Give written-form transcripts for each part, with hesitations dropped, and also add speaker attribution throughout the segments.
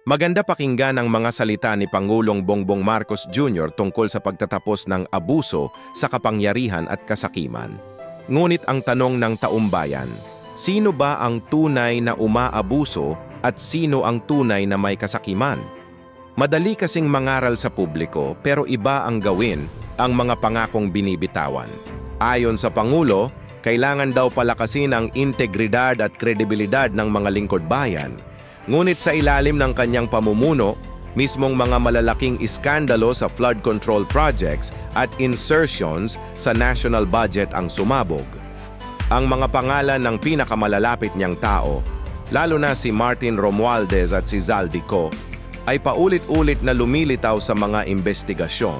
Speaker 1: Maganda pakinggan ang mga salita ni Pangulong Bongbong Marcos Jr. tungkol sa pagtatapos ng abuso sa kapangyarihan at kasakiman. Ngunit ang tanong ng taumbayan, sino ba ang tunay na umaabuso at sino ang tunay na may kasakiman? Madali kasing mangaral sa publiko pero iba ang gawin ang mga pangakong binibitawan. Ayon sa Pangulo, kailangan daw palakasin ang integridad at kredibilidad ng mga lingkod bayan. Ngunit sa ilalim ng kanyang pamumuno, mismong mga malalaking iskandalo sa flood control projects at insertions sa national budget ang sumabog. Ang mga pangalan ng pinakamalalapit niyang tao, lalo na si Martin Romualdez at si Zaldico, ay paulit-ulit na lumilitaw sa mga investigasyon.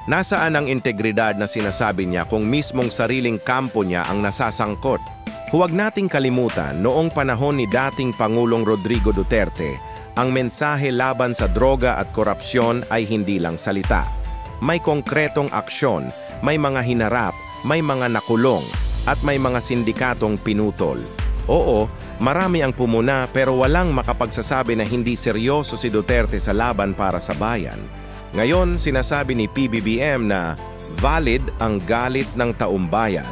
Speaker 1: Nasaan ang integridad na sinasabi niya kung mismong sariling kampo niya ang nasasangkot? Huwag nating kalimutan, noong panahon ni dating Pangulong Rodrigo Duterte, ang mensahe laban sa droga at korupsyon ay hindi lang salita. May konkretong aksyon, may mga hinarap, may mga nakulong, at may mga sindikatong pinutol. Oo, marami ang pumuna pero walang makapagsasabi na hindi seryoso si Duterte sa laban para sa bayan. Ngayon, sinasabi ni PBBM na valid ang galit ng taumbayan.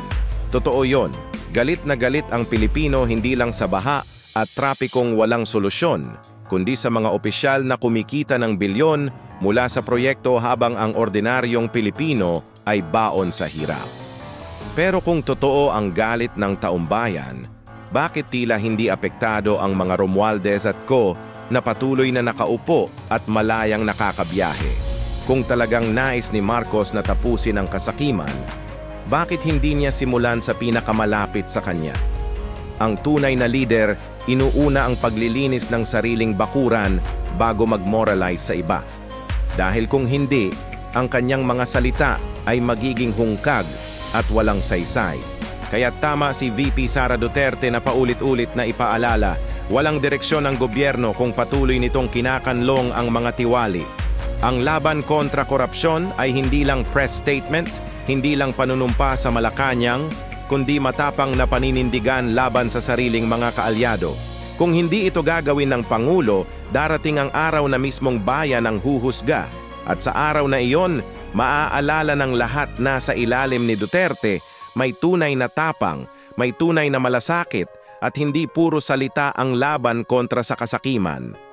Speaker 1: Totoo yon. Galit na galit ang Pilipino hindi lang sa baha at trapikong walang solusyon, kundi sa mga opisyal na kumikita ng bilyon mula sa proyekto habang ang ordinaryong Pilipino ay baon sa hirap. Pero kung totoo ang galit ng taumbayan, bakit tila hindi apektado ang mga Romualdez at co na patuloy na nakaupo at malayang nakakabiyahe? Kung talagang nais ni Marcos na tapusin ang kasakiman, bakit hindi niya simulan sa pinakamalapit sa kanya? Ang tunay na leader, inuuna ang paglilinis ng sariling bakuran bago mag-moralize sa iba. Dahil kung hindi, ang kanyang mga salita ay magiging hungkag at walang saysay. Kaya tama si VP Sara Duterte na paulit-ulit na ipaalala, walang direksyon ng gobyerno kung patuloy nitong kinakanlong ang mga tiwali. Ang laban kontra korupsyon ay hindi lang press statement, hindi lang panunumpa sa Malacanang, kundi matapang na paninindigan laban sa sariling mga kaalyado. Kung hindi ito gagawin ng Pangulo, darating ang araw na mismong bayan ang huhusga. At sa araw na iyon, maaalala ng lahat na sa ilalim ni Duterte, may tunay na tapang, may tunay na malasakit, at hindi puro salita ang laban kontra sa kasakiman.